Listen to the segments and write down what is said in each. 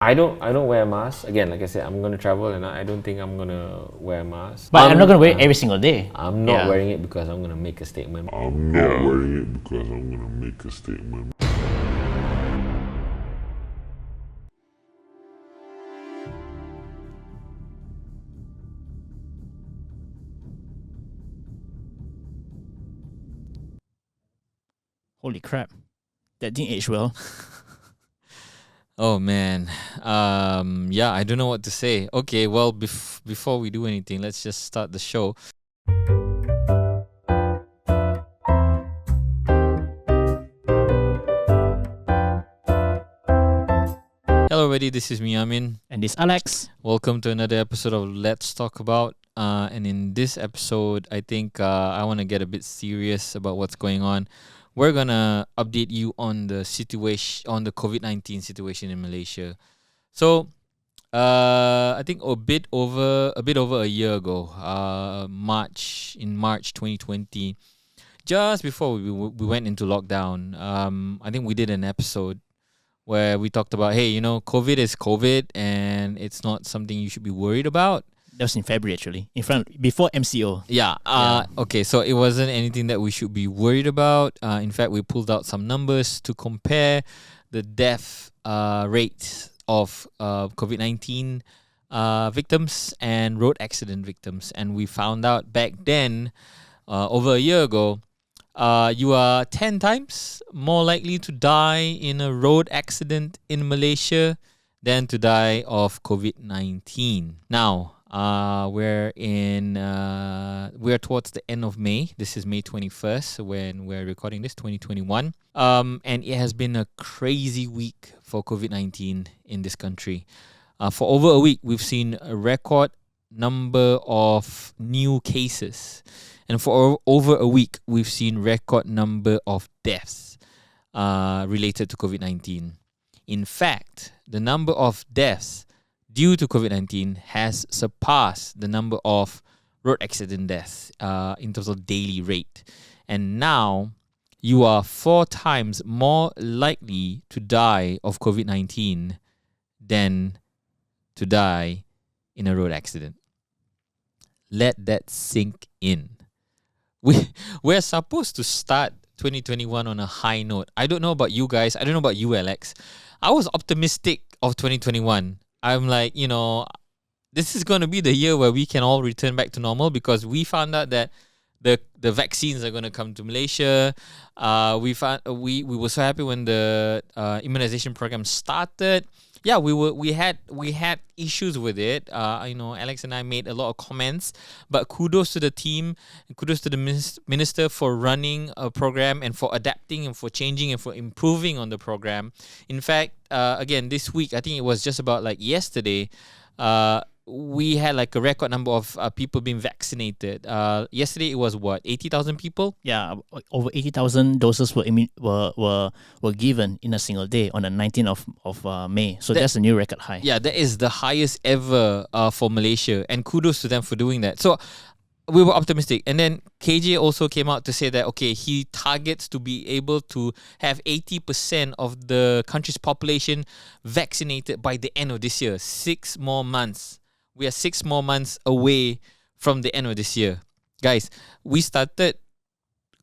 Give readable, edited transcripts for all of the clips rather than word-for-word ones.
I don't wear a mask. Again, like I said, I'm gonna travel and I don't think I'm gonna wear a mask. But I'm not gonna wear it every single day. I'm not wearing it because I'm gonna make a statement. I'm not wearing it because I'm gonna make a statement. Holy crap, that didn't age well. Oh man, yeah, I don't know what to say. Okay, well, before we do anything, let's just start the show. Hello, everybody. This is me, Amin. And this Alex. Welcome to another episode of Let's Talk About. And in this episode, I think I want to get a bit serious about what's going on. We're gonna update you on the situation, on the COVID-19 situation in Malaysia. So, I think a bit over a year ago, March 2020, just before we went into lockdown, I think we did an episode where we talked about, hey, COVID is COVID, and it's not something you should be worried about. That was in February, actually, before MCO. Yeah. Okay. So it wasn't anything that we should be worried about. In fact, we pulled out some numbers to compare the death rates of COVID-19 victims and road accident victims, and we found out back then, over a year ago, you are 10 times more likely to die in a road accident in Malaysia than to die of COVID-19. Now, we're towards the end of May. This is May 21st when we're recording this, 2021. And it has been a crazy week for COVID-19 in this country. For over a week, we've seen a record number of new cases. And for over a week, we've seen record number of deaths related to COVID-19. In fact, the number of deaths due to COVID-19 has surpassed the number of road accident deaths in terms of daily rate. And now, you are 4 times more likely to die of COVID-19 than to die in a road accident. Let that sink in. We're supposed to start 2021 on a high note. I don't know about you guys. I don't know about you, Alex. I was optimistic of 2021. I'm like, this is going to be the year where we can all return back to normal because we found out that the vaccines are going to come to Malaysia. We were so happy when the immunization program started. Yeah, we had issues with it. Alex and I made a lot of comments, but kudos to the team, and kudos to the minister for running a program and for adapting and for changing and for improving on the program. In fact, again, this week, I think it was just about like yesterday, we had like a record number of people being vaccinated. Yesterday it was 80,000 people. Yeah, over 80,000 doses were given in a single day on the 19th of May. So that's a new record high. Yeah, that is the highest ever for Malaysia, and kudos to them for doing that. So we were optimistic, and then KJ also came out to say that he targets to be able to have 80% of the country's population vaccinated by the end of this year. 6 more months. We are 6 more months away from the end of this year. Guys, we started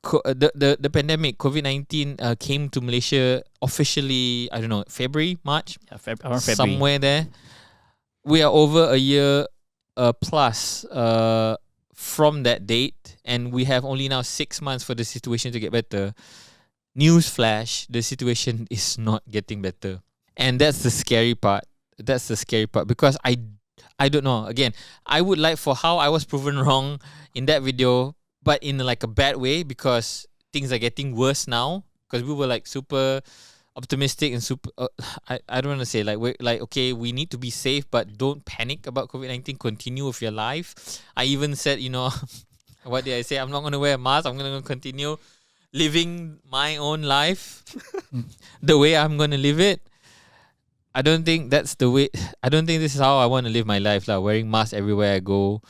the pandemic, COVID-19 came to Malaysia officially, I don't know, February, March? Yeah, around February. Somewhere there. We are over a year plus from that date, and we have only now 6 months for the situation to get better. Newsflash, the situation is not getting better. And that's the scary part. Because I don't know. Again, I would like for how I was proven wrong in that video, but in like a bad way because things are getting worse now. Because we were like super optimistic and super. I don't want to say we're like, okay, we need to be safe, but don't panic about COVID-19. Continue with your life. I even said, what did I say? I'm not going to wear a mask. I'm going to continue living my own life the way I'm going to live it. I don't think that's the way. I don't think this is how I want to live my life, wearing masks everywhere I go.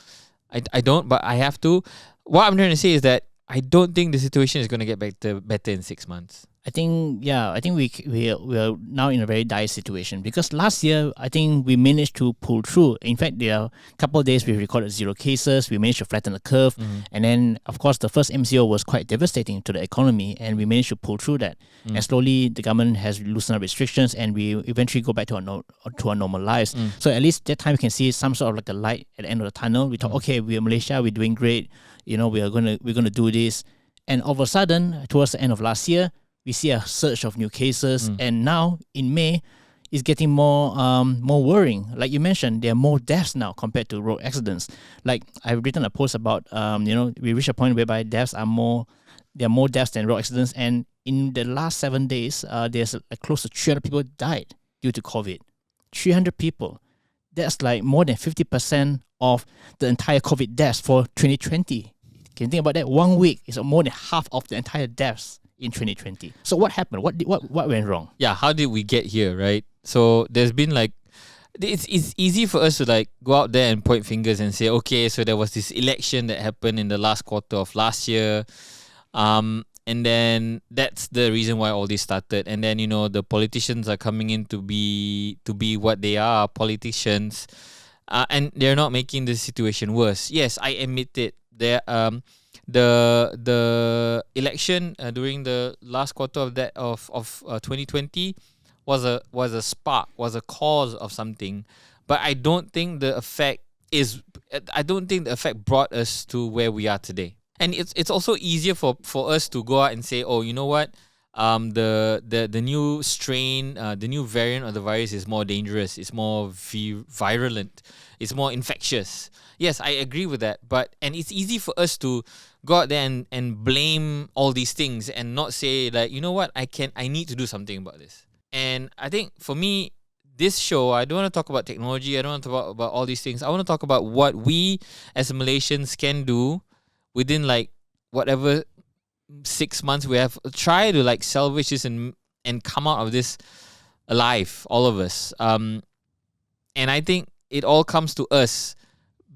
I don't, but I have to. What I'm trying to say is that I don't think the situation is going to get better in 6 months. I think we are now in a very dire situation because last year I think we managed to pull through. In fact, there are a couple of days we recorded 0 cases. We managed to flatten the curve, and then of course the first MCO was quite devastating to the economy, and we managed to pull through that. And slowly the government has loosened up restrictions, and we eventually go back to our normal lives. So at least that time we can see some sort of like a light at the end of the tunnel. We thought, okay, we are Malaysia, we're doing great. We're gonna do this, and all of a sudden towards the end of last year, we see a surge of new cases, and now in May, it's getting more worrying. Like you mentioned, there are more deaths now compared to road accidents. Like I've written a post about, we reach a point whereby there are more deaths than road accidents, and in the last 7 days, there's close to 300 people died due to COVID. 300 people. That's like more than 50% of the entire COVID deaths for 2020. Can you think about that? 1 week is more than half of the entire deaths in 2020. So what happened? What went wrong? Yeah, how did we get here, right? So there's been like, it's easy for us to like go out there and point fingers and say, okay, so there was this election that happened in the last quarter of last year, and then that's the reason why all this started. And then the politicians are coming in to be what they are, politicians, and they're not making the situation worse. Yes, I admit it. The election during the last quarter of 2020 was a spark, was a cause of something, but I don't think the effect brought us to where we are today. And it's also easier for us to go out and say, oh, you know what, the new strain, the new variant of the virus is more dangerous, it's more virulent, it's more infectious. Yes, I agree with that. And it's easy for us to go out there and blame all these things and not say like, you know what, I need to do something about this. And I think for me, this show, I don't want to talk about technology, I don't want to talk about all these things. I want to talk about what we as Malaysians can do within like whatever 6 months we have. Try to like salvage this and come out of this alive, all of us. And I think it all comes to us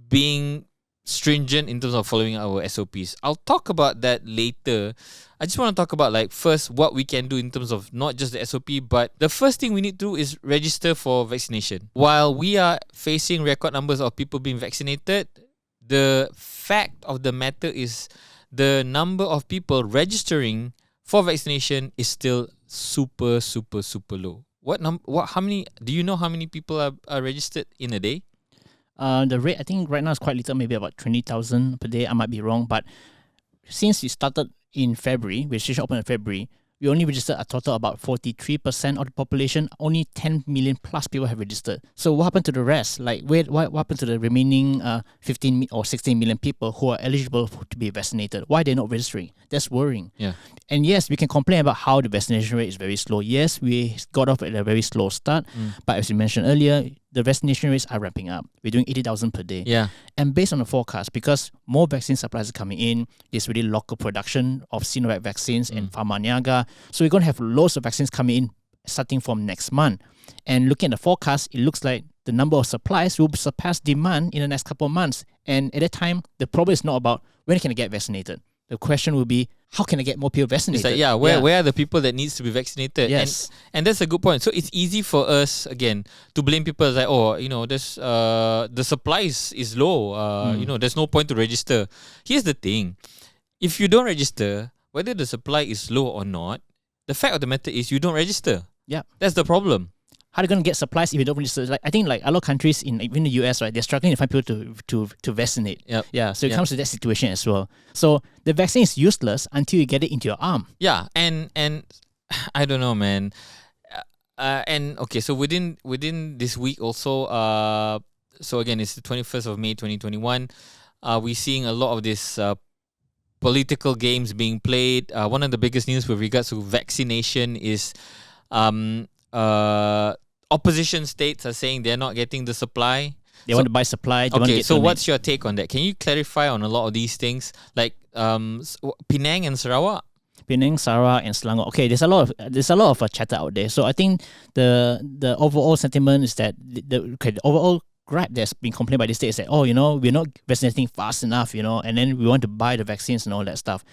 being stringent in terms of following our SOPs. I'll talk about that later. I just want to talk about like first what we can do in terms of not just the SOP, but the first thing we need to do is register for vaccination. While we are facing record numbers of people being vaccinated, the fact of the matter is the number of people registering for vaccination is still super low. How many, do you know how many people are registered in a day? The rate, I think right now is quite little, maybe about 20,000 per day. I might be wrong, but since we started in February, registration opened in February, we only registered a total about 43% of the population. Only 10 million plus people have registered. So what happened to the rest? Like, what happened to the remaining 15 or 16 million people who are eligible to be vaccinated? Why they're not registering? That's worrying. Yeah. And yes, we can complain about how the vaccination rate is very slow. Yes, we got off at a very slow start. But as you mentioned earlier, the vaccination rates are ramping up. We're doing 80,000 per day. Yeah. And based on the forecast, because more vaccine supplies are coming in, there's really local production of Sinovac vaccines and Pharma-Niaga. So we're going to have loads of vaccines coming in starting from next month. And looking at the forecast, it looks like the number of supplies will surpass demand in the next couple of months. And at that time, the problem is not about when can I get vaccinated. The question will be, how can I get more people vaccinated? It's like, where are the people that needs to be vaccinated? Yes. And that's a good point. So it's easy for us, again, to blame people like, there's the supply is low. There's no point to register. Here's the thing. If you don't register, whether the supply is low or not, the fact of the matter is you don't register. Yeah. That's the problem. How are you going to get supplies if you don't register? Like, I think like a lot of countries in even the US, right, they're struggling to find people to vaccinate. Yep. Yeah, so it comes to that situation as well. So the vaccine is useless until you get it into your arm. Yeah, and I don't know, man. And okay, so within this week also, so again, it's the 21st of May 2021. We're seeing a lot of this political games being played. One of the biggest news with regards to vaccination is opposition states are saying they're not getting the supply. They want to buy supply. Okay, so what's your take on that? Can you clarify on a lot of these things, like Penang and Sarawak? Penang, Sarawak, and Selangor. Okay, there's a lot of chatter out there. So I think the overall sentiment is that the overall gripe that's been complained by the state is that we're not vaccinating fast enough, and then we want to buy the vaccines and all that stuff.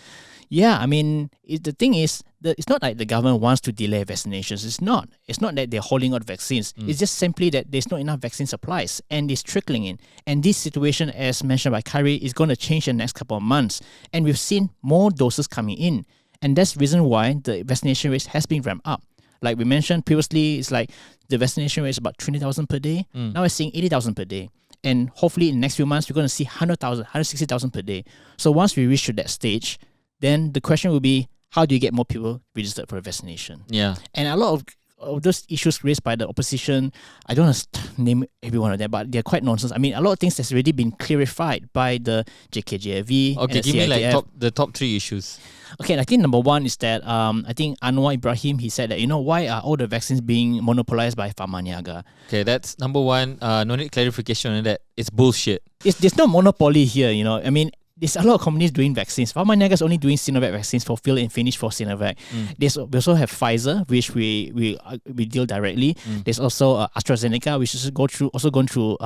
Yeah, I mean, the thing is, it's not like the government wants to delay vaccinations. It's not. It's not that they're holding out vaccines. It's just simply that there's not enough vaccine supplies and it's trickling in. And this situation, as mentioned by Kari, is going to change in the next couple of months. And we've seen more doses coming in. And that's the reason why the vaccination rate has been ramped up. Like we mentioned previously, it's like the vaccination rate is about 20,000 per day. Now we're seeing 80,000 per day. And hopefully in the next few months, we're going to see 100,000, 160,000 per day. So once we reach to that stage, then the question will be, how do you get more people registered for a vaccination? Yeah. And a lot of those issues raised by the opposition, I don't want to name every one of them, but they're quite nonsense. I mean, a lot of things that's already been clarified by the JKJV. Okay, and the give me like CITF. the top 3 issues. Okay, I think number one is that I think Anwar Ibrahim, he said that, why are all the vaccines being monopolized by Pharmaniaga? Okay, that's number one. No need clarification on that. It's bullshit. There's no monopoly here, I mean, there's a lot of companies doing vaccines. Pharmaniaga is only doing Sinovac vaccines for fill and finish for Sinovac. We also have Pfizer, which we deal directly. There's also AstraZeneca, which is gone through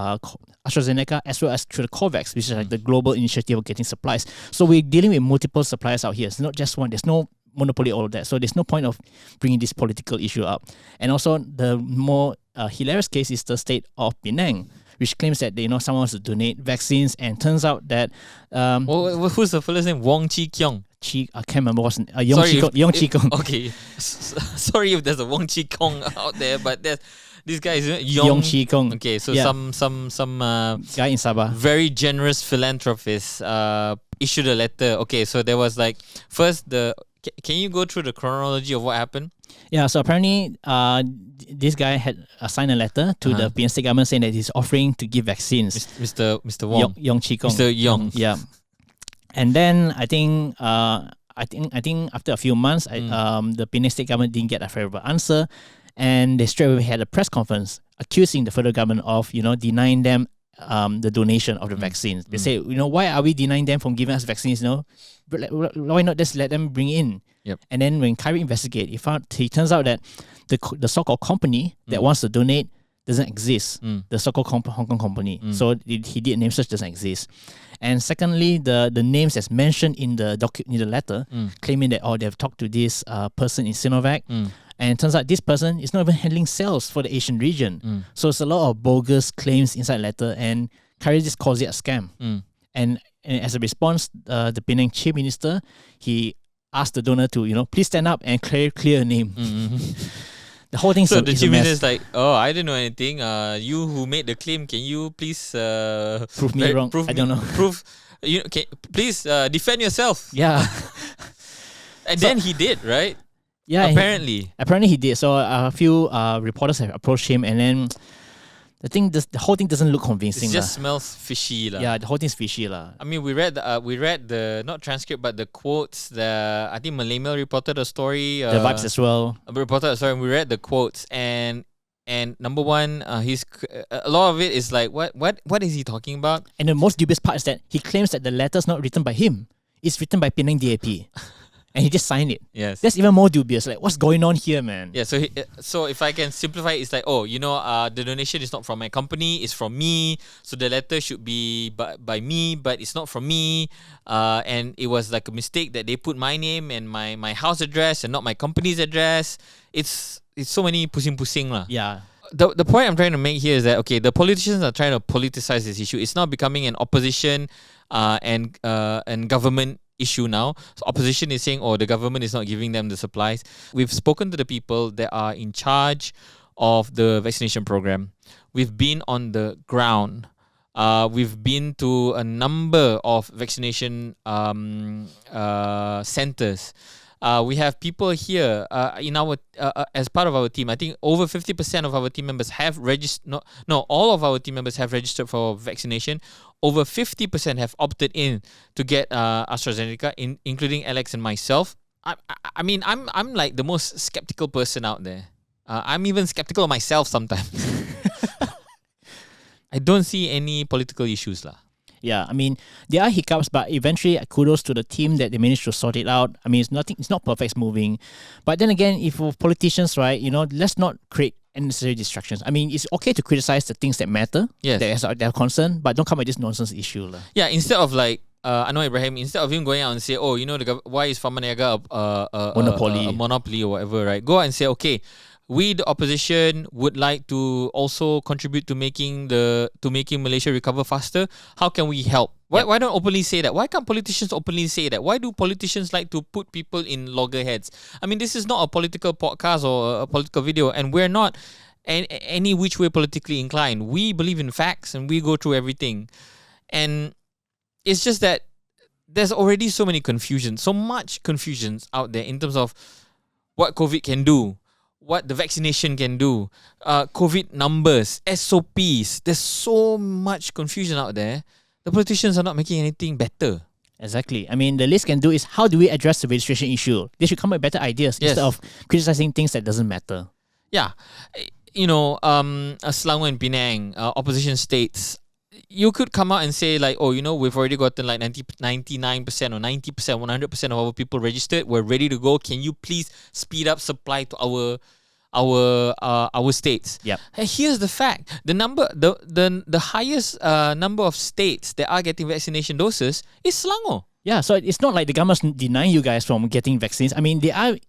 AstraZeneca as well as through the COVAX, which is like the global initiative of getting supplies. So we're dealing with multiple suppliers out here. It's not just one. There's no monopoly all of that. So there's no point of bringing this political issue up. And also the more hilarious case is the state of Penang, which claims that someone wants to donate vaccines, and turns out that Who's the fellow's name? Wong Chi Kyong. I can't remember what's Yong Chi Kong. Okay, sorry if there's a Wong Chi Kong out there, but this guy is Yong Chi Kong. Okay, so Yeah. some Guy in Sabah. very generous philanthropist issued a letter. Okay, so there was like first can you go through the chronology of what happened? Yeah, so apparently this guy had signed a letter to the PN state government saying that he's offering to give vaccines. Mr. Wong. Yong Chi Kong. Mr. Yong. Yeah. And then I think after a few months, the Penang state government didn't get a favorable answer, and they straight away had a press conference accusing the federal government of denying them the donation of the vaccines. They say, why are we denying them from giving us vaccines? Why not just let them bring in? Yep. And then when Kyrie investigate, he turns out that the so-called company that wants to donate doesn't exist. The so-called Hong Kong company. So he did name search, doesn't exist. And secondly, the names that's mentioned in the letter, claiming that they've talked to this person in Sinovac. And it turns out this person is not even handling sales for the Asian region. So it's a lot of bogus claims inside the letter, and Kyrie just calls it a scam. And as a response, the Penang Chief Minister, he asked the donor to, please stand up and clear a name. The whole thing. So is the a chief mess. minister is like, oh, I didn't know anything. You who made the claim, can you please Prove me wrong. I don't know. Please defend yourself. Yeah. And then he did, right? Yeah. Apparently he did. So a few reporters have approached him, and then the whole thing doesn't look convincing. it just smells fishy, lah. Yeah, the whole thing's fishy, lah. I mean, we read the not transcript, but the quotes. I think Malay Mail reported a story. The vibes as well. We read the quotes, and number one, he's a lot of it is like, what is he talking about? And the most dubious part is that he claims that the letter's not written by him. It's written by Penang DAP. And he just signed it. Yes. That's even more dubious. Like, what's going on here, man? Yeah, so if I can simplify it, it's like, the donation is not from my company, it's from me. So the letter should be by me, but it's not from me. And it was like a mistake that they put my name and my house address and not my company's address. It's so many pusing lah. Yeah. The point I'm trying to make here is that, okay, the politicians are trying to politicize this issue. It's now becoming an opposition and government issue now. So opposition is saying, the government is not giving them the supplies. We've spoken to the people that are in charge of the vaccination program. We've been on the ground. We've been to a number of vaccination centers. We have people here in our as part of our team. I think over 50% of our team members have registered. No, all of our team members have registered for vaccination. Over 50% have opted in to get AstraZeneca, including Alex and myself. I mean, I'm like the most skeptical person out there. I'm even skeptical of myself sometimes. I don't see any political issues lah. Yeah, I mean, there are hiccups, but eventually kudos to the team that they managed to sort it out. I mean, it's not perfect, it's moving. But then again, if we're politicians, right, let's not create unnecessary distractions. I mean, it's okay to criticize the things that matter, Yes. that are concerned, but don't come with this nonsense issue. Yeah, instead of like Anwar Ibrahim, instead of him going out and say, oh, why is Farman Niaga Monopoly. a monopoly or whatever, right? Go out and say, okay, we the opposition would like to also contribute to making Malaysia recover faster. How can we help? Why don't openly say that? Why can't politicians openly say that? Why do politicians like to put people in loggerheads? I mean, this is not a political podcast or a political video, and we're not any which way politically inclined. We believe in facts and we go through everything. And it's just that there's already so much confusions out there in terms of what COVID can do, what the vaccination can do, COVID numbers, SOPs. There's so much confusion out there. The politicians are not making anything better. Exactly. I mean, the least can do is how do we address the registration issue? They should come up with better ideas instead of criticizing things that doesn't matter. Yeah. Selangor and Penang, opposition states, you could come out and say like, oh, we've already gotten like 99% or 90%, 100% of our people registered. We're ready to go. Can you please speed up supply to our states? Yep. Here's the fact: the highest number of states that are getting vaccination doses is Selangor. Yeah, so it's not like the government's denying you guys from getting vaccines. I mean,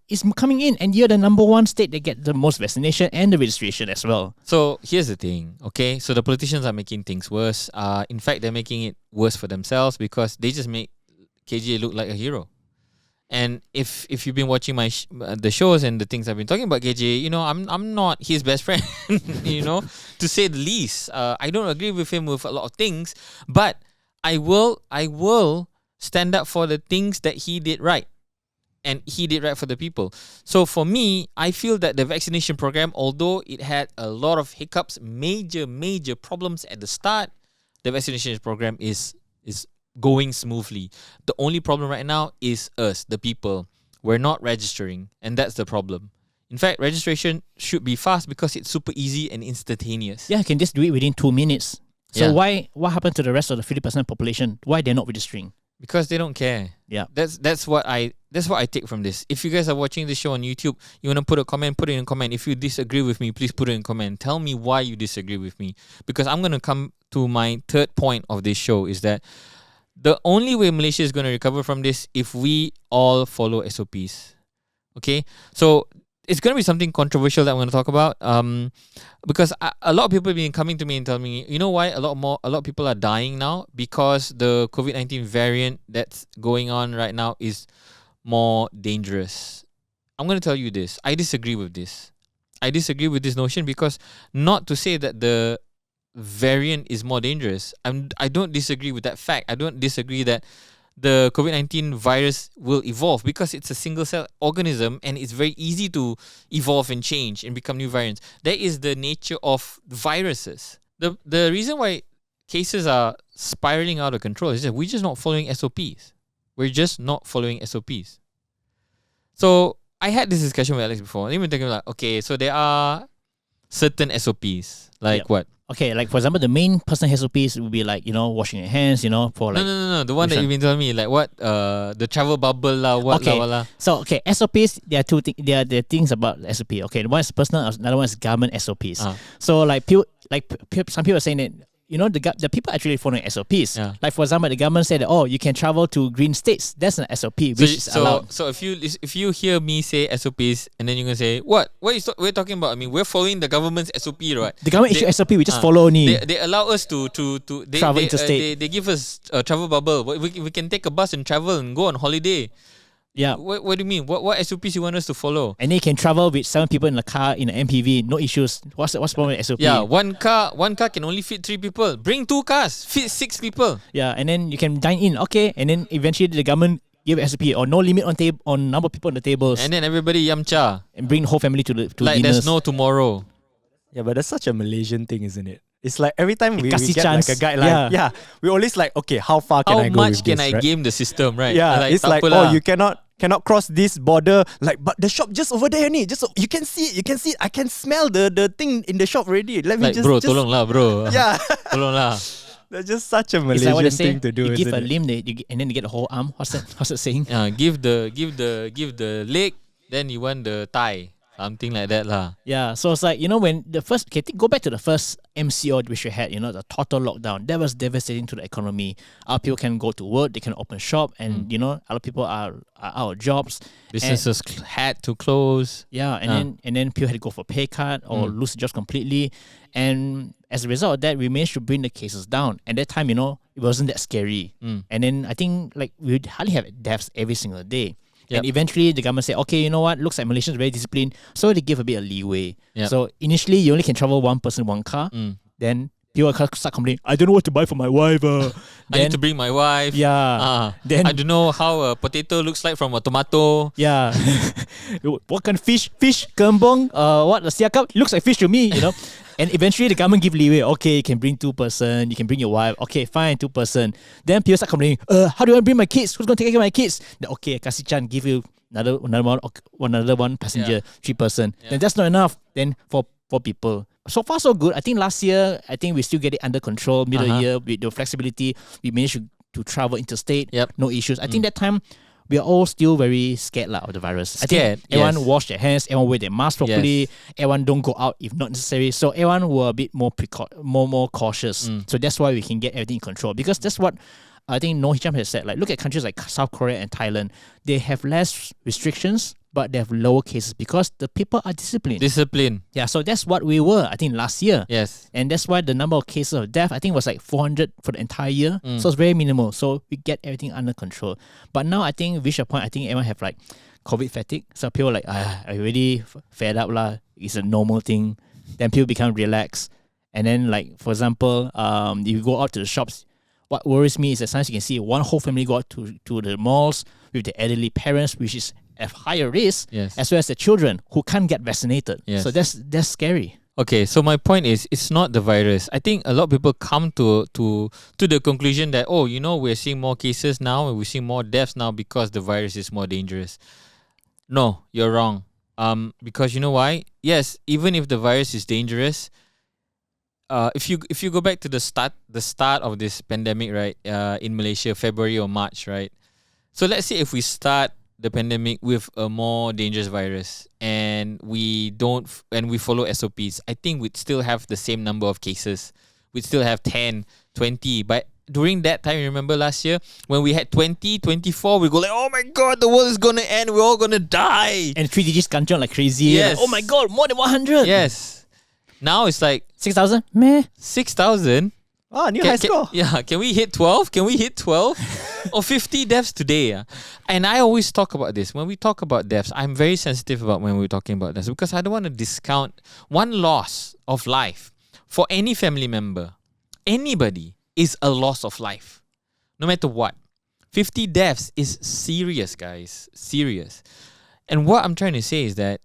it's coming in, and you're the number one state that get the most vaccination and the registration as well. So here's the thing, okay? So the politicians are making things worse. In fact, they're making it worse for themselves because they just make KJ look like a hero. And if you've been watching the shows and the things I've been talking about KJ, I'm not his best friend, to say the least. I don't agree with him with a lot of things, but I will stand up for the things that he did right. And he did right for the people. So for me, I feel that the vaccination program, although it had a lot of hiccups, major problems at the start, the vaccination program is going smoothly. The only problem right now is us, the people. We're not registering, and that's the problem. In fact, registration should be fast because it's super easy and instantaneous. Yeah, you can just do it within 2 minutes. So what happened to the rest of the 50% population? Why they're not registering? Because they don't care. Yeah. That's what I take from this. If you guys are watching this show on YouTube, you want to put a comment, put it in a comment. If you disagree with me, please put it in a comment. Tell me why you disagree with me. Because I'm going to come to my third point of this show is that the only way Malaysia is going to recover from this if we all follow SOPs. Okay? So it's going to be something controversial that I'm going to talk about. Because a lot of people have been coming to me and telling me, you know why a lot of people are dying now? Because the COVID-19 variant that's going on right now is more dangerous. I'm going to tell you this. I disagree with this. I disagree with this notion because not to say that the variant is more dangerous. I don't disagree with that fact. I don't disagree that the COVID-19 virus will evolve because it's a single cell organism and it's very easy to evolve and change and become new variants. That is the nature of viruses. The reason why cases are spiraling out of control is that we're just not following SOPs. We're just not following SOPs. So I had this discussion with Alex before. And even thinking like, okay, so there are certain SOPs. Like what? Okay, like for example, the main personal SOPs would be like, washing your hands, for like... No. The one that you've been telling me, like what? The travel bubble lah, what okay. lah. So, SOPs, there are two things. There are things about SOP. Okay, one is personal, another one is government SOPs. So, some people are saying that, the people actually following SOPs. Yeah. Like for example, the government said that, you can travel to green states. That's an SOP, which is allowed. So if you hear me say SOPs and then you're gonna say what we're talking about? I mean, we're following the government's SOP, right? The government issue SOP, we just follow only. They allow us to travel interstate. They give us a travel bubble. We can take a bus and travel and go on holiday. Yeah. What do you mean? What SOPs you want us to follow? And then you can travel with 7 people in a car in an MPV, no issues. What's the problem with SOP? Yeah, one car can only fit 3 people. Bring 2 cars, fit 6 people. Yeah, and then you can dine in, okay, and then eventually the government give SOP or no limit on number of people on the tables. And then everybody yamcha and bring the whole family to like dinners. There's no tomorrow. Yeah, but that's such a Malaysian thing, isn't it? It's like every time we get chance. like a guideline, we always like, okay, how far can I go with this? How much can I game the system, right? Yeah, it's like, you cannot cross this border. Like, but the shop just over there, ni. Just you can see it. I can smell the thing in the shop already. Let me just tolong lah, bro. Yeah, tolong lah. That's just such a Malaysian thing to do. You give a limb, and then you get the whole arm. What's that saying? Give the leg, then you want the thigh. Something like that lah. Yeah, so it's like, when the first, go back to the first MCO which we had, the total lockdown, that was devastating to the economy. Our people can go to work, they can open shop, and, other people are out of jobs. Businesses had to close. Yeah, and then people had to go for pay cut or lose the jobs completely. And as a result of that, we managed to bring the cases down. At that time, it wasn't that scary. And then I think we would hardly have deaths every single day. Yep. And eventually the government said, okay, you know what? Looks like Malaysians are very disciplined. So they give a bit of leeway. Yep. So initially you only can travel one person, one car. Then people start complaining, I don't know what to buy for my wife. I need to bring my wife. Yeah. Then I don't know how a potato looks like from a tomato. Yeah. What kind of fish? Fish, kembong, what, the siakap? Looks like fish to me, And eventually the government give leeway. Okay, you can bring 2 person, you can bring your wife. Okay, fine, 2 person. Then people start complaining, how do I bring my kids? Who's going to take care of my kids? Then, okay, Kasih Chan give you another one passenger, 3 person. Then that's not enough. Then 4 people. So far so good. I think last year, we still get it under control. Middle of the year, with the flexibility, we managed to travel interstate. Yep. No issues. I think that time we are all still very scared of the virus. Scared, I think everyone yes. wash their hands, everyone wear their mask properly, Yes. everyone don't go out if not necessary. So everyone were a bit more more cautious. So that's why we can get everything in control. Because that's what I think Noor Hijam has said. Like, look at countries like South Korea and Thailand. They have less restrictions, but they have lower cases because the people are disciplined. Discipline. Yeah, so that's what we were, I think, last year. Yes. And that's why the number of cases of death, I think, was like 400 for the entire year. So it's very minimal. So we get everything under control. But now I think, reach a point, I think everyone have like COVID fatigue. So people are like, I already fed up lah. It's a normal thing. Then people become relaxed. And then, like, for example, if you go out to the shops, what worries me is that sometimes you can see one whole family go out to the malls with the elderly parents, which is at higher risk, Yes. as well as the children who can't get vaccinated. Yes. So that's scary. Okay, so my point is, it's not the virus. I think a lot of people come to the conclusion that, we're seeing more cases now and we're seeing more deaths now because the virus is more dangerous. No, you're wrong. Because you know why? Yes, even if the virus is dangerous, if you go back to the start of this pandemic, right? In Malaysia, February or March, right? So let's say if we start the pandemic with a more dangerous virus and we follow SOPs, I think we'd still have the same number of cases. We'd still have 10, 20. But during that time, you remember last year when we had 20, 24, we go like, oh my God, the world is going to end. We're all going to die. And 3 digits kanchong like crazy. Yes. Like, oh my God, more than 100. Yes. Now it's like 6,000? Meh. 6,000. New high score. Can we hit 12? Can we hit 12? Or 50 deaths today? And I always talk about this. When we talk about deaths, I'm very sensitive about when we're talking about this because I don't want to discount one loss of life for any family member. Anybody is a loss of life, no matter what. 50 deaths is serious, guys. Serious. And what I'm trying to say is that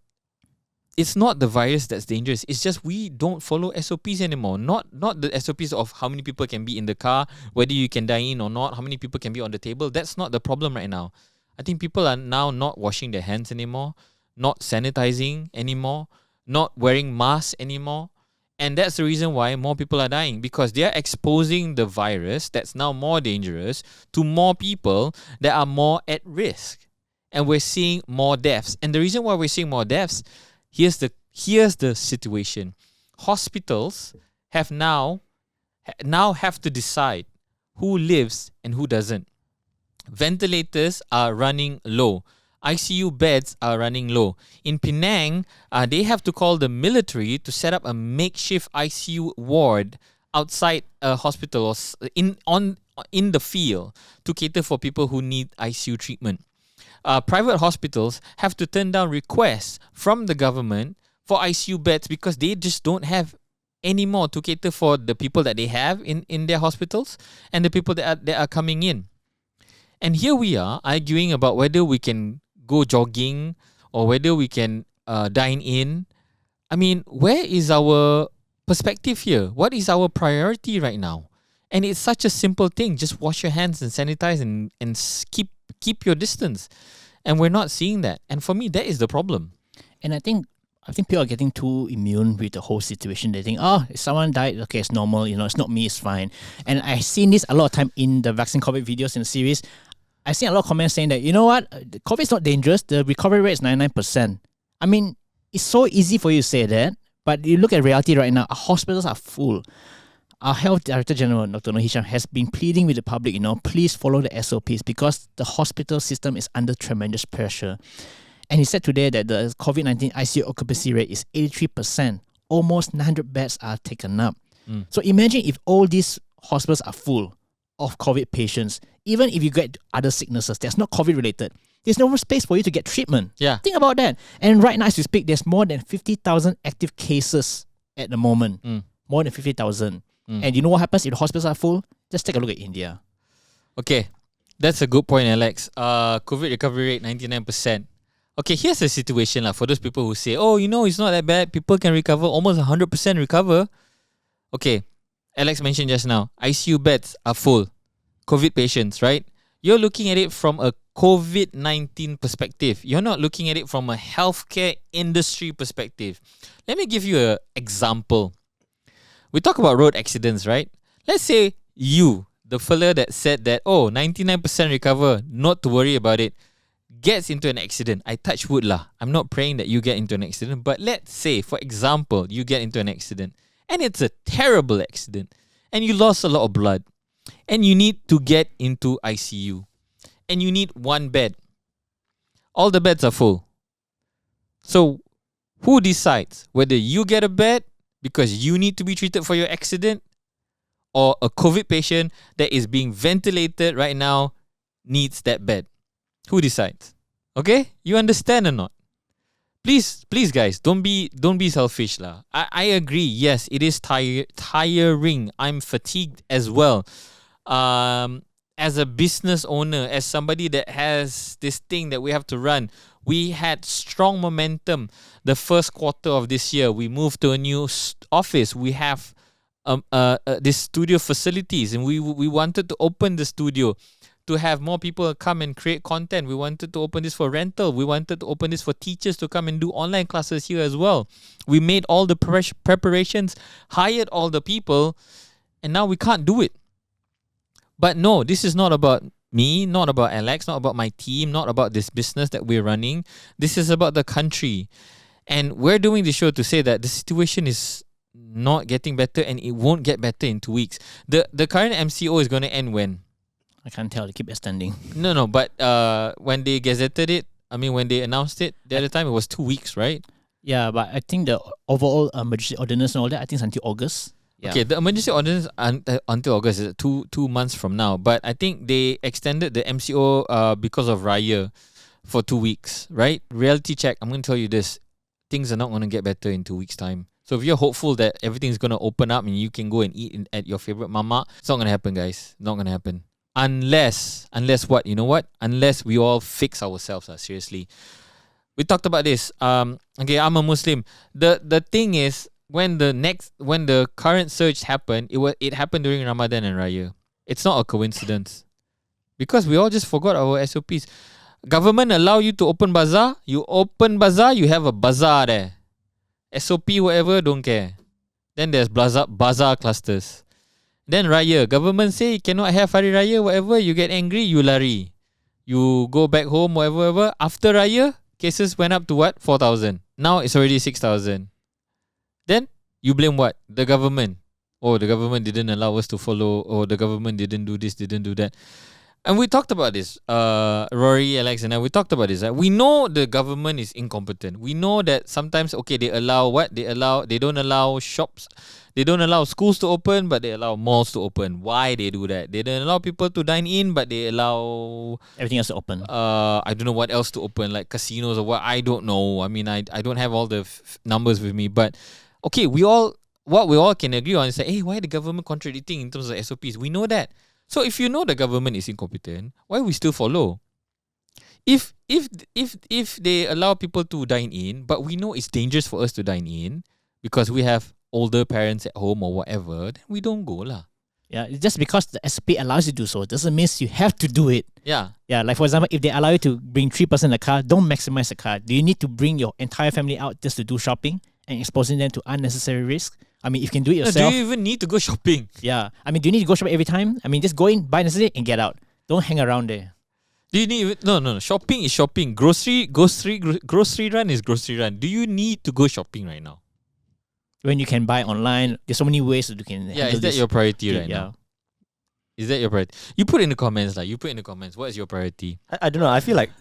it's not the virus that's dangerous. It's just we don't follow SOPs anymore. Not the SOPs of how many people can be in the car, whether you can dine in or not, how many people can be on the table. That's not the problem right now. I think people are now not washing their hands anymore, not sanitizing anymore, not wearing masks anymore. And that's the reason why more people are dying, because they are exposing the virus that's now more dangerous to more people that are more at risk. And we're seeing more deaths. And the reason why we're seeing more deaths, here's the situation. Hospitals have now have to decide who lives and who doesn't. Ventilators are running low. ICU beds are running low. In Penang, they have to call the military to set up a makeshift ICU ward outside a hospital or in the field to cater for people who need ICU treatment. Private hospitals have to turn down requests from the government for ICU beds because they just don't have any more to cater for the people that they have in their hospitals and the people that are coming in. And here we are arguing about whether we can go jogging or whether we can dine in. I mean, where is our perspective here? What is our priority right now? And it's such a simple thing. Just wash your hands and sanitize and keep your distance. And we're not seeing that. And for me, that is the problem. And I think people are getting too immune with the whole situation. They think, if someone died, okay, it's normal. It's not me, it's fine. And I've seen this a lot of time in the vaccine COVID videos in the series. I've seen a lot of comments saying that, you know what, COVID is not dangerous. The recovery rate is 99%. I mean, it's so easy for you to say that, but you look at reality right now. Our hospitals are full. Our Health Director General, Dr. Noor Hisham, has been pleading with the public, please follow the SOPs because the hospital system is under tremendous pressure. And he said today that the COVID-19 ICU occupancy rate is 83%. Almost 900 beds are taken up. So imagine if all these hospitals are full of COVID patients, even if you get other sicknesses that's not COVID related, there's no more space for you to get treatment. Yeah. Think about that. And right now as we speak, there's more than 50,000 active cases at the moment. More than 50,000. And you know what happens if the hospitals are full? Just take a look at India. Okay, that's a good point, Alex. COVID recovery rate 99%. Okay, here's the situation for those people who say, oh, it's not that bad. People can recover, almost 100% recover. Okay, Alex mentioned just now, ICU beds are full. COVID patients, right? You're looking at it from a COVID-19 perspective. You're not looking at it from a healthcare industry perspective. Let me give you an example. We talk about road accidents, right? Let's say you, the fella that said that, 99% recover, not to worry about it, gets into an accident. I touch wood lah. I'm not praying that you get into an accident, but let's say, for example, you get into an accident and it's a terrible accident and you lost a lot of blood and you need to get into ICU and you need one bed. All the beds are full. So who decides whether you get a bed because you need to be treated for your accident or a COVID patient that is being ventilated right now needs that bed? Who decides? Okay? You understand or not? Please guys, don't be selfish lah. I agree. Yes, it is tiring. I'm fatigued as well. As a business owner, as somebody that has this thing that we have to run, we had strong momentum the first quarter of this year. We moved to a new office. We have this studio facilities, and we wanted to open the studio to have more people come and create content. We wanted to open this for rental. We wanted to open this for teachers to come and do online classes here as well. We made all the preparations, hired all the people, and now we can't do it. But no, this is not about me, not about Alex, not about my team, not about this business that we're running. This is about the country. And we're doing the show to say that the situation is not getting better and it won't get better in 2 weeks. The current MCO is going to end when? I can't tell. They keep extending. No, but when they gazetted it, when they announced it, the other time it was 2 weeks, right? Yeah, but I think the overall emergency ordinance and all that, I think it's until August. Yeah. Okay, the emergency ordinance until August is 2 months from now. But I think they extended the MCO because of Raya for 2 weeks, right? Reality check, I'm going to tell you this. Things are not going to get better in 2 weeks' time. So if you're hopeful that everything's going to open up and you can go and eat at your favorite mama, it's not going to happen, guys. Not going to happen. Unless what? You know what? Unless we all fix ourselves, seriously. We talked about this. Okay, I'm a Muslim. The thing is, when the current surge happened, it happened during Ramadan and Raya. It's not a coincidence. Because we all just forgot our SOPs. Government allow you to open bazaar. You open bazaar, you have a bazaar there. SOP, whatever, don't care. Then there's bazaar clusters. Then Raya. Government say you cannot have Hari Raya, whatever. You get angry, you lari. You go back home, whatever. After Raya, cases went up to what? 4,000. Now it's already 6,000. Then you blame what? The government. Oh, the government didn't allow us to follow. Oh, the government didn't do this, didn't do that. And we talked about this. Rory, Alex, and I, we talked about this. We know the government is incompetent. We know that sometimes, they allow what? They don't allow shops. They don't allow schools to open, but they allow malls to open. Why they do that? They don't allow people to dine in, but they allow everything else to open. I don't know what else to open, like casinos or what. I don't know. I don't have all the numbers with me, but okay, what we all can agree on is that, hey, why the government contradicting in terms of SOPs? We know that. So if you know the government is incompetent, why we still follow? If they allow people to dine in, but we know it's dangerous for us to dine in because we have older parents at home or whatever, then we don't go lah. Yeah, just because the SOP allows you to do so doesn't mean you have to do it. Yeah. Yeah, like for example, if they allow you to bring 3 person in the car, don't maximize the car. Do you need to bring your entire family out just to do shopping and exposing them to unnecessary risk? If you can do it yourself. Do you even need to go shopping? Yeah. Do you need to go shopping every time? Just go in, buy necessary and get out. Don't hang around there. Do you need no? Shopping is shopping. Grocery run is grocery run. Do you need to go shopping right now? When you can buy online, there's so many ways that you can. Yeah, handle is that this. your priority right Yeah. now? Is that your priority? You put in the comments, like you put in the comments. What is your priority? I don't know. I feel like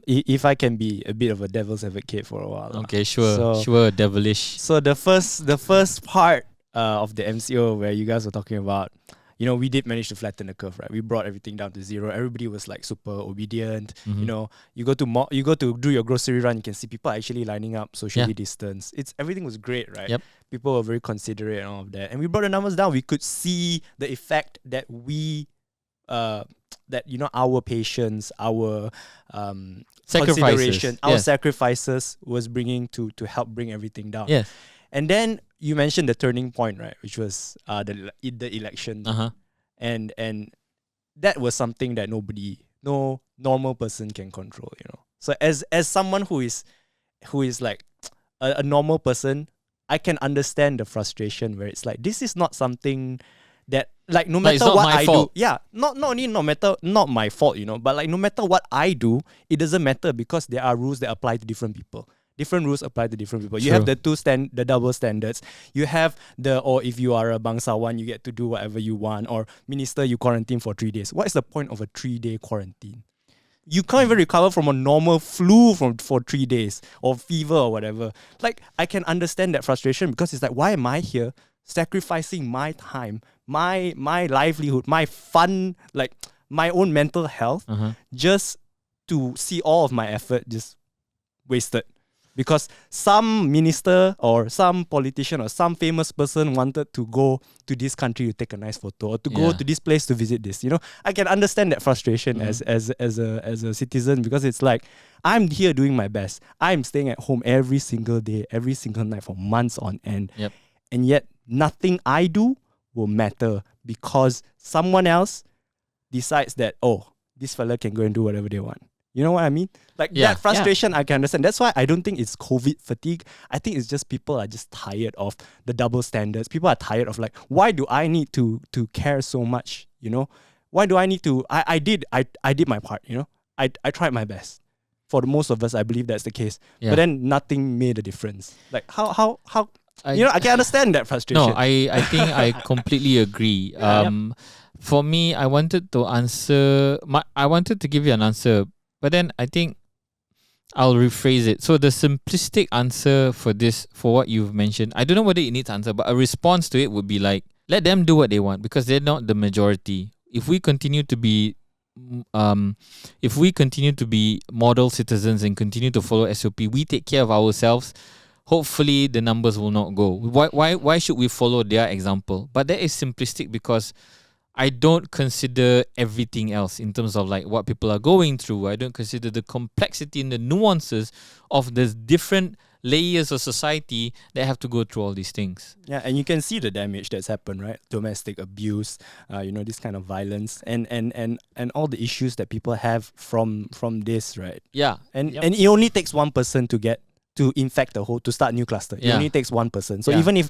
if I can be a bit of a devil's advocate for a while. Okay, sure, So, devilish. So the first part of the MCO where you guys were talking about, we did manage to flatten the curve, right? We brought everything down to zero. Everybody was like super obedient. Mhm. You go to do your grocery run, you can see people actually lining up, socially distanced. Everything was great, right? Yep. People were very considerate and all of that. And we brought the numbers down. We could see the effect that our patience, our consideration, our sacrifices was bringing to help bring everything down. Yes. And then you mentioned the turning point, right? Which was the election, and that was something that no normal person can control. So as someone who is like a normal person, I can understand the frustration where it's like, this is not something that, like, no Like, it's matter not what my I fault. do, not my fault, but like no matter what I do, it doesn't matter because there are rules that apply to different people. Different rules apply to different people. You have the the double standards. You have or if you are a bangsawan, you get to do whatever you want. Or minister, you quarantine for 3 days. What is the point of a 3-day quarantine? You can't even recover from a normal flu for 3 days or fever or whatever. Like, I can understand that frustration because it's like, why am I here sacrificing my time, my livelihood, my fun, like my own mental health, just to see all of my effort just wasted? Because some minister or some politician or some famous person wanted to go to this country to take a nice photo or to go to this place to visit this. I can understand that frustration as a citizen, because it's like, I'm here doing my best. I'm staying at home every single day, every single night for months on end. Yep. And yet nothing I do will matter because someone else decides that, this fella can go and do whatever they want. You know what I mean? Like, that frustration, I can understand. That's why I don't think it's COVID fatigue. I think it's just people are just tired of the double standards. People are tired of, like, why do I need to care so much? Why do I need to? I did my part. I tried my best. For the most of us, I believe that's the case. Yeah. But then nothing made a difference. Like, how? I can understand that frustration. No, I think I completely agree. For me, I wanted to give you an answer, but then I think I'll rephrase it. So the simplistic answer for what you've mentioned, I don't know whether it needs answer, but a response to it would be like, let them do what they want because they're not the majority. If we continue to be model citizens and continue to follow SOP, we take care of ourselves. Hopefully the numbers will not go. Why should we follow their example? But that is simplistic because I don't consider everything else in terms of like what people are going through. I don't consider the complexity and the nuances of the different layers of society that have to go through all these things. Yeah, and you can see the damage that's happened, right? Domestic abuse, this kind of violence, and all the issues that people have from this, right? Yeah, and it only takes one person to infect to start a new cluster. It only takes one person. So even if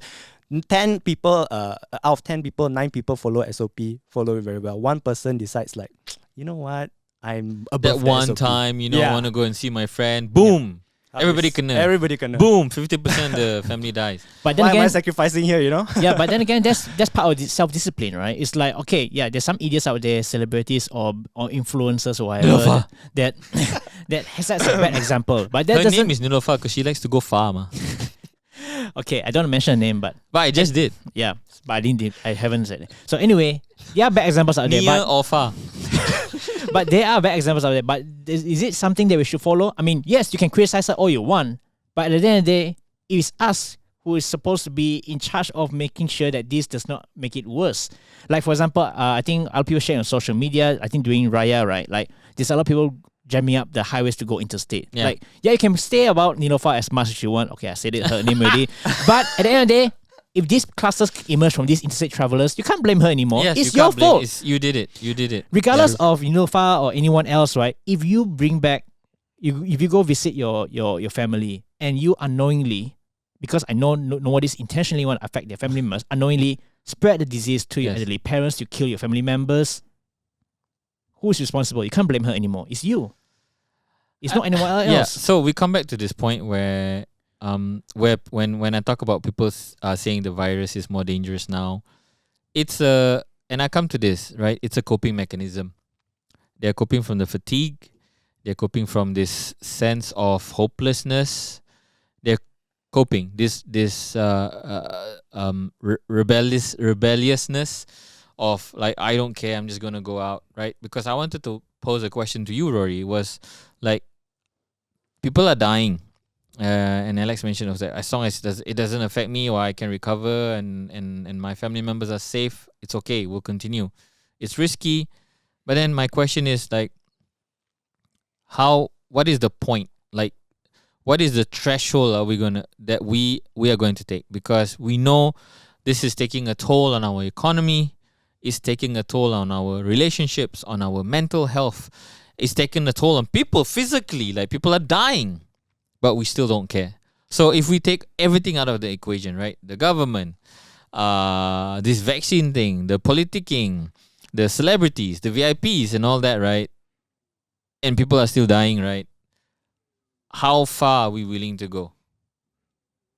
10 people, out of 10 people, 9 people follow SOP, follow it very well. One person decides like, you know what, I'm above that one SOP. time, I want to go and see my friend. Boom. Everybody kena. Boom. 50% the family dies. But then Why am I again, sacrificing here? yeah, but then again, that's part of the self-discipline, right? It's like, okay, yeah, there's some idiots out there, celebrities or influencers or whatever that has a bad example. But that Her doesn't. name is Nilofa because she likes to go far, ma. Okay, I don't want to mention her name, but I just did. yeah, but I haven't said it. So anyway, there are bad examples out there, Near or far? but there are bad examples out there. But is it something that we should follow? I mean, yes, you can criticize her all you want, but at the end of the day, it is us who is supposed to be in charge of making sure that this does not make it worse. Like, for example, I think a lot of people share on social media, I think during Raya, right? Like, there's a lot of people jamming up the highways to go interstate. Yeah. Like, yeah, you can stay about Nilofa as much as you want. Okay, I said it, her name already. But at the end of the day, if these clusters emerge from these interstate travelers, you can't blame her anymore. Yes, it's you your can't blame- fault. You did it. Regardless of Nilofa or anyone else, right? If you bring back, if you go visit your family and you unknowingly, because I know nobody's intentionally want to affect their family members, unknowingly spread the disease to your Yes. elderly parents, you kill your family members, who's responsible? You can't blame her anymore. It's you. It's not anyone else. Yeah. So we come back to this point where when I talk about people saying the virus is more dangerous now, it's and I come to this, right? It's a coping mechanism. They're coping from the fatigue. They're coping from this sense of hopelessness. They're coping rebelliousness of like, I don't care, I'm just gonna go out, right? Because I wanted to pose a question to you, Rory, was like, people are dying, and Alex mentioned was that as long as it doesn't affect me, or I can recover, and my family members are safe, it's okay, we'll continue. It's risky, but then my question is like, what is the point? Like, what is the threshold we are going to take? Because we know this is taking a toll on our economy, it's taking a toll on our relationships, on our mental health, it's taking a toll on people physically, like people are dying, but we still don't care. So if we take everything out of the equation, right? The government, this vaccine thing, the politicking, the celebrities, the VIPs and all that, right? And people are still dying, right? How far are we willing to go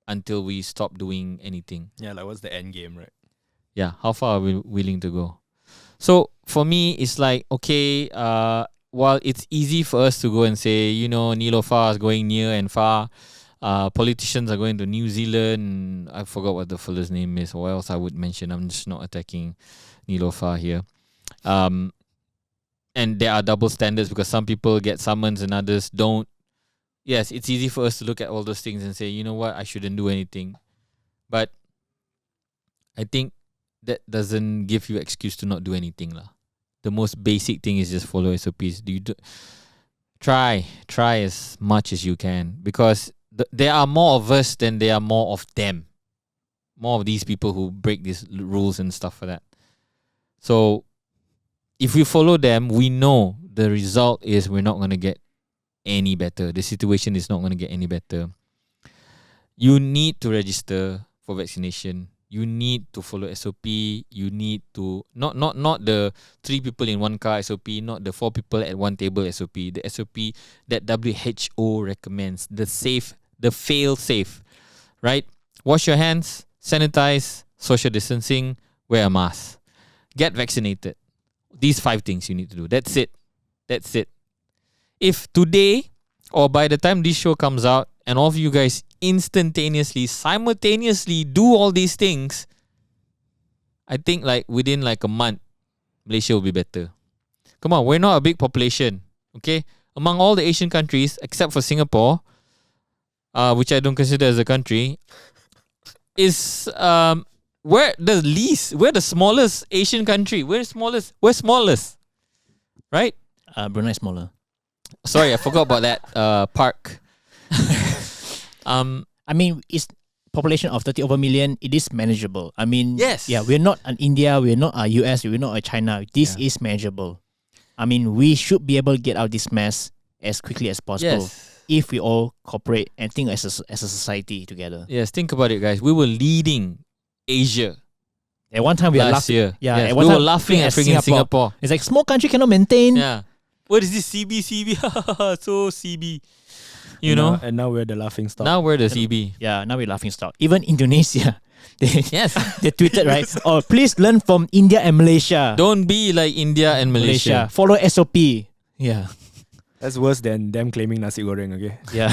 until we stop doing anything? Yeah, like what's the end game, right? Yeah, how far are we willing to go? So for me, it's like, okay, while it's easy for us to go and say, Niloufar is going near and far, politicians are going to New Zealand. I forgot what the fellow's name is, or else I would mention. I'm just not attacking Niloufar here. And there are double standards because some people get summons and others don't. Yes, it's easy for us to look at all those things and say, you know what, I shouldn't do anything. But I think that doesn't give you excuse to not do anything lah. The most basic thing is just follow SOPs. Try as much as you can, because there are more of us than there are more of them. More of these people who break these rules and stuff like that. So if we follow them, we know the result is we're not going to get any better. The situation is not going to get any better. You need to register for vaccination. You need to follow SOP. You need to not the 3 people in one car SOP, not the 4 people at one table SOP. The SOP that WHO recommends, the fail safe, right? Wash your hands, sanitize, social distancing, wear a mask, get vaccinated. These 5 things you need to do. That's it. If today or by the time this show comes out and all of you guys simultaneously do all these things, I think like within like a month, Malaysia will be better. Come on, we're not a big population, okay? Among all the Asian countries, except for Singapore, which I don't consider as a country, is we're the smallest Asian country. We're smallest, right? Brunei smaller. Sorry, I forgot about that park. I mean, it's population of 30 over million. It is manageable. I mean, yes. Yeah, we're not an India, we're not a US, we're not a China. This is manageable. I mean, we should be able to get out of this mess as quickly as possible if we all cooperate and think as a society together. Yes, think about it, guys. We were leading Asia. At one time, we were last year. Yeah, yes, at one we time, were laughing at freaking Singapore. It's like small country cannot maintain. Yeah. What is this CB? So CB. You know? And now we're the laughing stock. Now we're the CB. Yeah, now we're laughing stock. Even Indonesia, they tweeted, right? Oh, please learn from India and Malaysia. Don't be like India and Malaysia. Follow SOP. Yeah. That's worse than them claiming nasi goreng, okay? Yeah.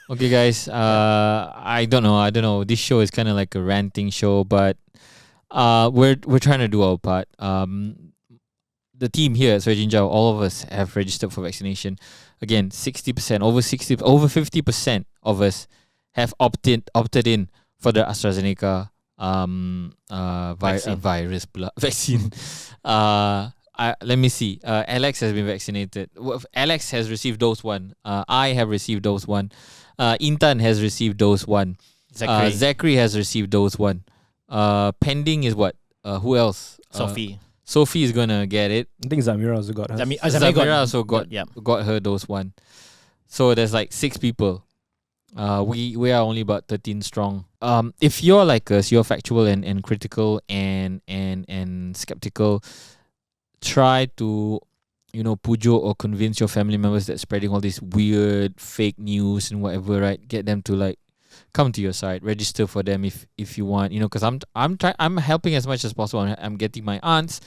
Okay, guys. I don't know. This show is kind of like a ranting show, but we're trying to do our part. The team here at Surgeon Jiao, all of us have registered for vaccination. Again, 60%, over 50% of us have opted in for the AstraZeneca virus vaccine. Let me see. Alex has been vaccinated. Alex has received dose 1. I have received dose 1. Intan has received dose 1. Zachary has received dose 1. Pending is what? Who else? Sophie is gonna get it. I think Zamira also got hers. Zamira also got her dose 1. So there's like 6 people. We are only about 13 strong. If you're like us, you're factual and critical and skeptical, try to pujo or convince your family members that spreading all this weird fake news and whatever, right? Get them to like come to your side, register for them if you want, because I'm helping as much as possible. I'm getting my aunts,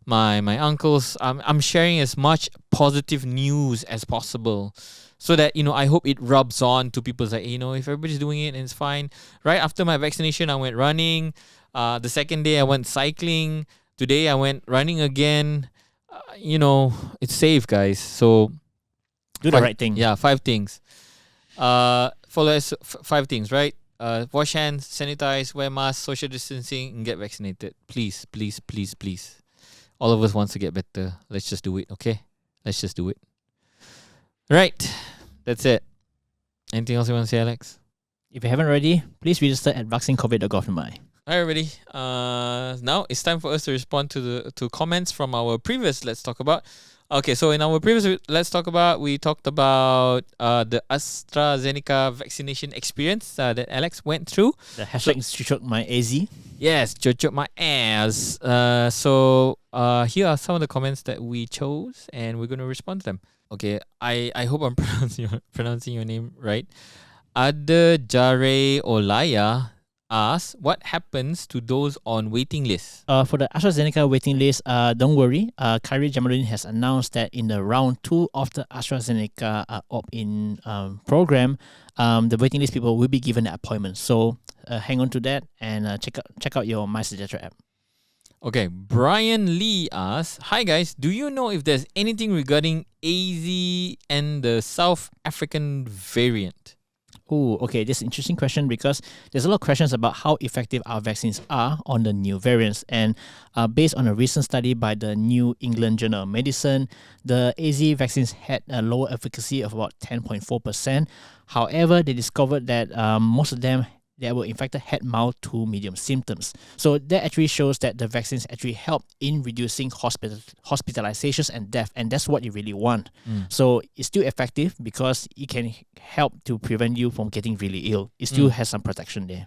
my uncles. I'm sharing as much positive news as possible, so that I hope it rubs on to people. Like, if everybody's doing it and it's fine. Right after my vaccination, I went running. The second day I went cycling. Today I went running again. It's safe, guys. So Do the right thing. Yeah, 5 things. Follow 5 things, right? Wash hands, sanitize, wear mask, social distancing, and get vaccinated. Please, please, please, please. All of us wants to get better. Let's just do it, okay? Let's just do it. Right. That's it. Anything else you want to say, Alex? If you haven't already, please register at vaccinecovid.gov.my. Hi everybody. Now it's time for us to respond to comments from our previous Let's Talk About. Okay, so in our previous Let's Talk About, we talked about the AstraZeneca vaccination experience that Alex went through. The hashtag chuchok my AZ. Yes, chuchok my ass. So here are some of the comments that we chose, and we're going to respond to them. Okay, I hope I'm pronouncing your name right. Ada Jare Olaya asks, what happens to those on waiting lists? For the AstraZeneca waiting list, don't worry. Khairi Jamaluddin has announced that in the round 2 of the AstraZeneca opt-in program, the waiting list people will be given an appointment. So hang on to that and check out your MySejahtera app. Okay, Brian Lee asks, hi guys, do you know if there's anything regarding AZ and the South African variant? Oh, okay. This is an interesting question because there's a lot of questions about how effective our vaccines are on the new variants. And based on a recent study by the New England Journal of Medicine, the AZ vaccines had a lower efficacy of about 10.4%. However, they discovered that most of them that were infected had mild to medium symptoms. So that actually shows that the vaccines actually help in reducing hospitalizations and death, and that's what you really want. So it's still effective because it can help to prevent you from getting really ill. It still has some protection there.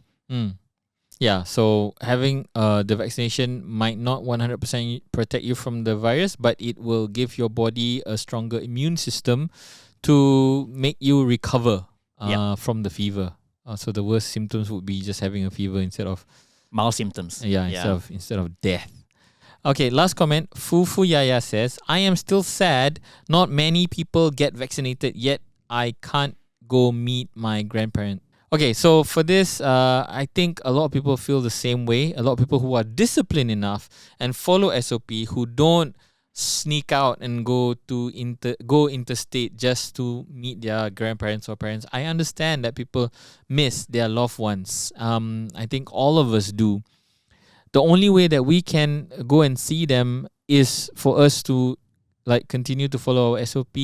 Yeah, so having the vaccination might not 100% protect you from the virus, but it will give your body a stronger immune system to make you recover from the fever. So the worst symptoms would be just having a fever instead of mild symptoms. Instead of death. Okay, last comment. Fufu Yaya says, I am still sad. Not many people get vaccinated yet. I can't go meet my grandparent. Okay, so for this, I think a lot of people feel the same way. A lot of people who are disciplined enough and follow SOP, who don't sneak out and go interstate just to meet their grandparents or parents. I understand that people miss their loved ones. I think all of us do. The only way that we can go and see them is for us to continue to follow our SOP,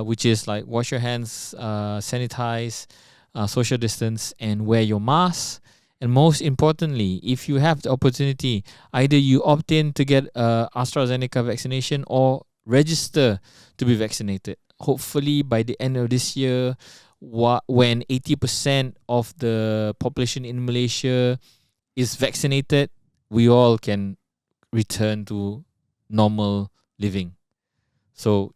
which is wash your hands, sanitize, social distance, and wear your mask. And most importantly, if you have the opportunity, either you opt in to get AstraZeneca vaccination or register to be vaccinated. Hopefully by the end of this year, when 80% of the population in Malaysia is vaccinated, we all can return to normal living. So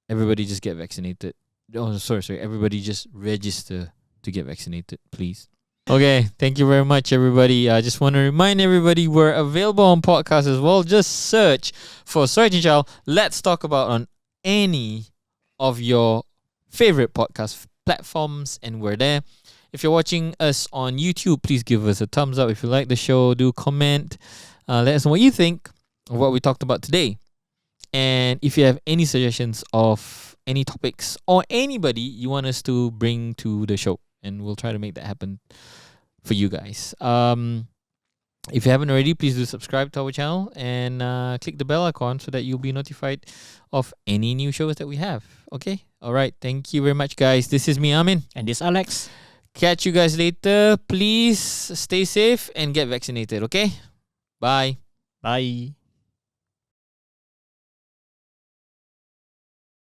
everybody just get vaccinated. Oh, sorry. Everybody just register to get vaccinated, please. Okay, thank you very much, everybody. I just want to remind everybody we're available on podcasts as well. Just search for Sorry Chinchal. Let's Talk About on any of your favorite podcast platforms, and we're there. If you're watching us on YouTube, please give us a thumbs up. If you like the show, do comment. Let us know what you think of what we talked about today. And if you have any suggestions of any topics or anybody you want us to bring to the show, and we'll try to make that happen for you guys. If you haven't already, please do subscribe to our channel and click the bell icon so that you'll be notified of any new shows that we have. Okay? All right. Thank you very much, guys. This is me, Amin. And this Alex. Catch you guys later. Please stay safe and get vaccinated. Okay? Bye. Bye.